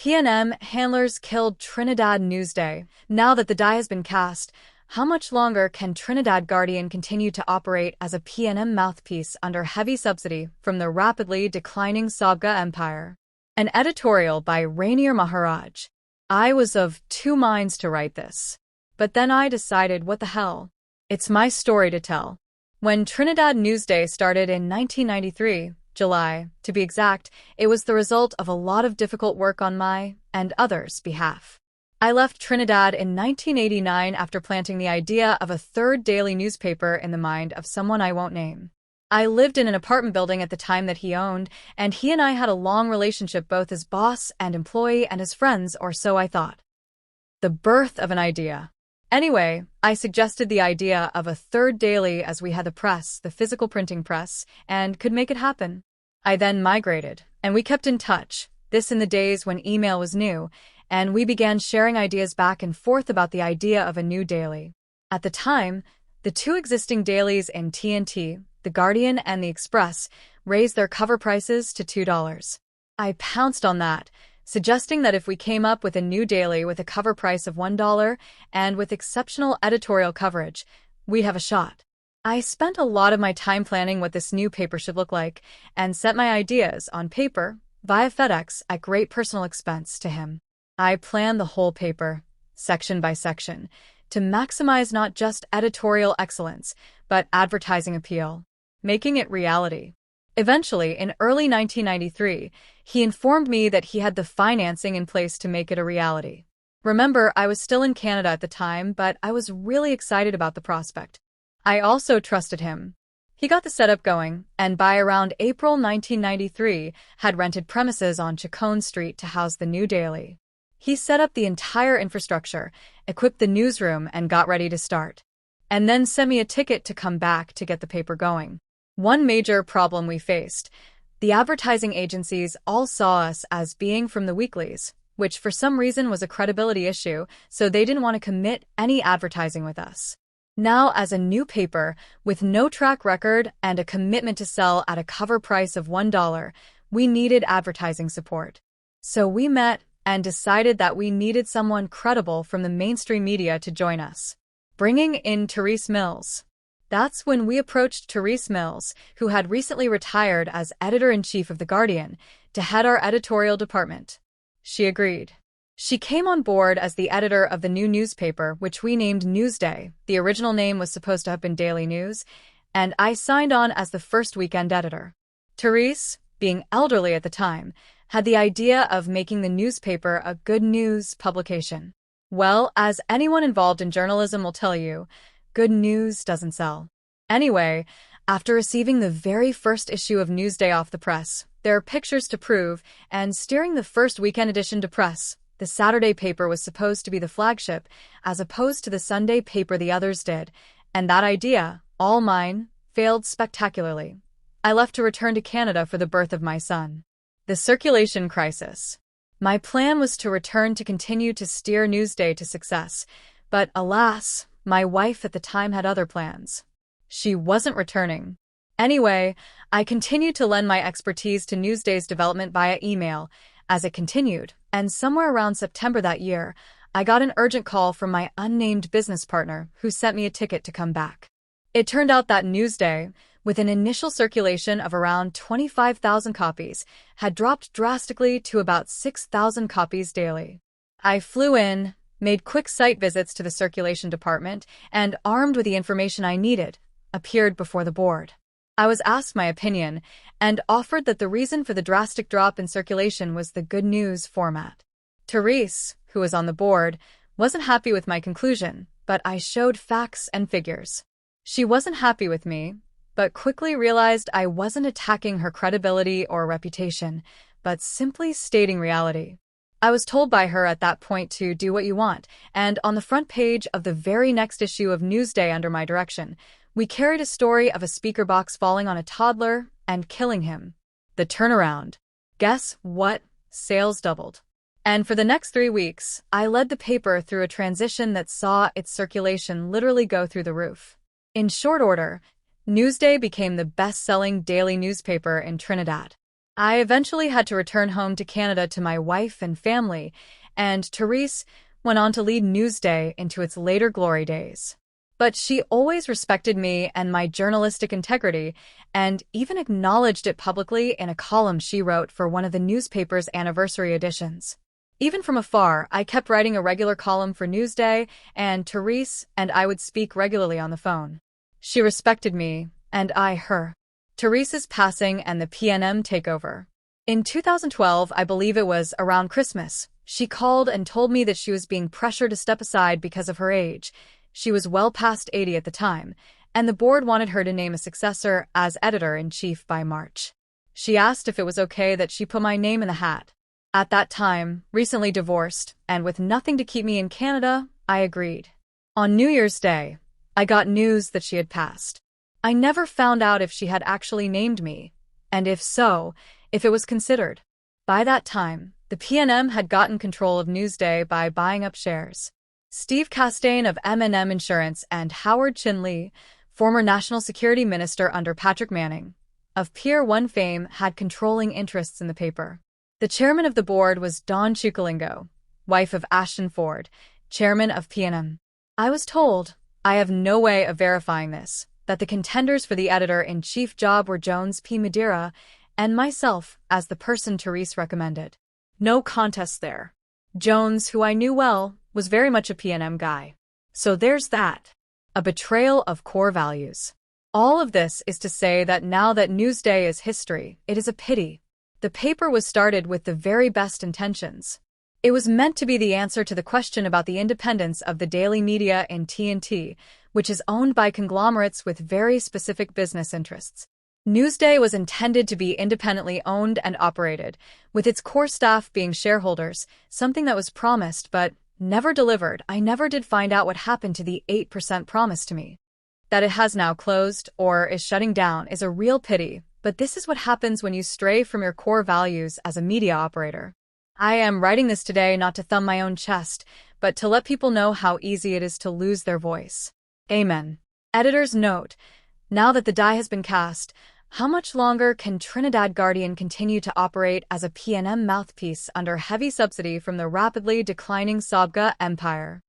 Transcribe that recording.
PNM handlers killed Trinidad Newsday. Now that the die has been cast, how much longer can Trinidad Guardian continue to operate as a PNM mouthpiece under heavy subsidy from the rapidly declining Sabga Empire? An editorial by Rainier Maharaj. I was of two minds to write this. But then I decided, what the hell? It's my story to tell. When Trinidad Newsday started in 1993, July, to be exact, it was the result of a lot of difficult work on my and others' behalf. I left Trinidad in 1989 after planting the idea of a third daily newspaper in the mind of someone I won't name. I lived in an apartment building at the time that he owned, and he and I had a long relationship both as boss and employee and as friends, or so I thought. The birth of an idea. Anyway, I suggested the idea of a third daily as we had the press, the physical printing press, and could make it happen. I then migrated, and we kept in touch, this in the days when email was new, and we began sharing ideas back and forth about the idea of a new daily. At the time, the two existing dailies in TNT, The Guardian and The Express, raised their cover prices to $2. I pounced on that, suggesting that if we came up with a new daily with a cover price of $1 and with exceptional editorial coverage, we'd have a shot. I spent a lot of my time planning what this new paper should look like and sent my ideas on paper via FedEx at great personal expense to him. I planned the whole paper, section by section, to maximize not just editorial excellence, but advertising appeal, making it reality. Eventually, in early 1993, he informed me that he had the financing in place to make it a reality. Remember, I was still in Canada at the time, but I was really excited about the prospect. I also trusted him. He got the setup going, and by around April 1993, had rented premises on Chacon Street to house the new daily. He set up the entire infrastructure, equipped the newsroom, and got ready to start. And then sent me a ticket to come back to get the paper going. One major problem we faced: the advertising agencies all saw us as being from the weeklies, which for some reason was a credibility issue, so they didn't want to commit any advertising with us. Now, as a new paper, with no track record and a commitment to sell at a cover price of $1, we needed advertising support. So we met and decided that we needed someone credible from the mainstream media to join us. Bringing in Therese Mills. That's when we approached Therese Mills, who had recently retired as editor-in-chief of The Guardian, to head our editorial department. She agreed. She came on board as the editor of the new newspaper, which we named Newsday. The original name was supposed to have been Daily News, and I signed on as the first weekend editor. Therese, being elderly at the time, had the idea of making the newspaper a good news publication. Well, as anyone involved in journalism will tell you, good news doesn't sell. Anyway, after receiving the very first issue of Newsday off the press, there are pictures to prove, and steering the first weekend edition to press, the Saturday paper was supposed to be the flagship, as opposed to the Sunday paper the others did, and that idea, all mine, failed spectacularly. I left to return to Canada for the birth of my son. The circulation crisis. My plan was to return to continue to steer Newsday to success, but alas, my wife at the time had other plans. She wasn't returning. Anyway, I continued to lend my expertise to Newsday's development via email as it continued, and somewhere around September that year, I got an urgent call from my unnamed business partner who sent me a ticket to come back. It turned out that Newsday, with an initial circulation of around 25,000 copies, had dropped drastically to about 6,000 copies daily. I flew in, made quick site visits to the circulation department, and, armed with the information I needed, appeared before the board. I was asked my opinion, and offered that the reason for the drastic drop in circulation was the good news format. Therese, who was on the board, wasn't happy with my conclusion, but I showed facts and figures. She wasn't happy with me, but quickly realized I wasn't attacking her credibility or reputation, but simply stating reality. I was told by her at that point to do what you want, and on the front page of the very next issue of Newsday under my direction, we carried a story of a speaker box falling on a toddler and killing him. The turnaround. Guess what? Sales doubled. And for the next 3 weeks, I led the paper through a transition that saw its circulation literally go through the roof. In short order, Newsday became the best-selling daily newspaper in Trinidad. I eventually had to return home to Canada to my wife and family, and Therese went on to lead Newsday into its later glory days. But she always respected me and my journalistic integrity, and even acknowledged it publicly in a column she wrote for one of the newspaper's anniversary editions. Even from afar, I kept writing a regular column for Newsday, and Therese and I would speak regularly on the phone. She respected me, and I her. Therese's passing and the PNM takeover. In 2012, I believe it was around Christmas, she called and told me that she was being pressured to step aside because of her age. She was well past 80 at the time, and the board wanted her to name a successor as editor-in-chief by March. She asked if it was okay that she put my name in the hat. At that time, recently divorced, and with nothing to keep me in Canada, I agreed. On New Year's Day, I got news that she had passed. I never found out if she had actually named me, and if so, if it was considered. By that time, the PNM had gotten control of Newsday by buying up shares. Steve Castaigne of M&M Insurance and Howard Chin-Lee, former National Security Minister under Patrick Manning, of Pier 1 fame, had controlling interests in the paper. The chairman of the board was Dawn Chukalingo, wife of Ashton Ford, chairman of PNM. I was told, I have no way of verifying this, that the contenders for the editor-in-chief job were Jones P. Madeira and myself as the person Therese recommended. No contest there. Jones, who I knew well, was very much a PNM guy. So there's that. A betrayal of core values. All of this is to say that now that Newsday is history, it is a pity. The paper was started with the very best intentions. It was meant to be the answer to the question about the independence of the daily media in TNT, which is owned by conglomerates with very specific business interests. Newsday was intended to be independently owned and operated, with its core staff being shareholders, something that was promised but never delivered. I never did find out what happened to the 8% promised to me. That it has now closed or is shutting down is a real pity, but this is what happens when you stray from your core values as a media operator. I am writing this today not to thumb my own chest, but to let people know how easy it is to lose their voice. Amen. Editor's note: now that the die has been cast, how much longer can Trinidad Guardian continue to operate as a PNM mouthpiece under heavy subsidy from the rapidly declining Sabga empire?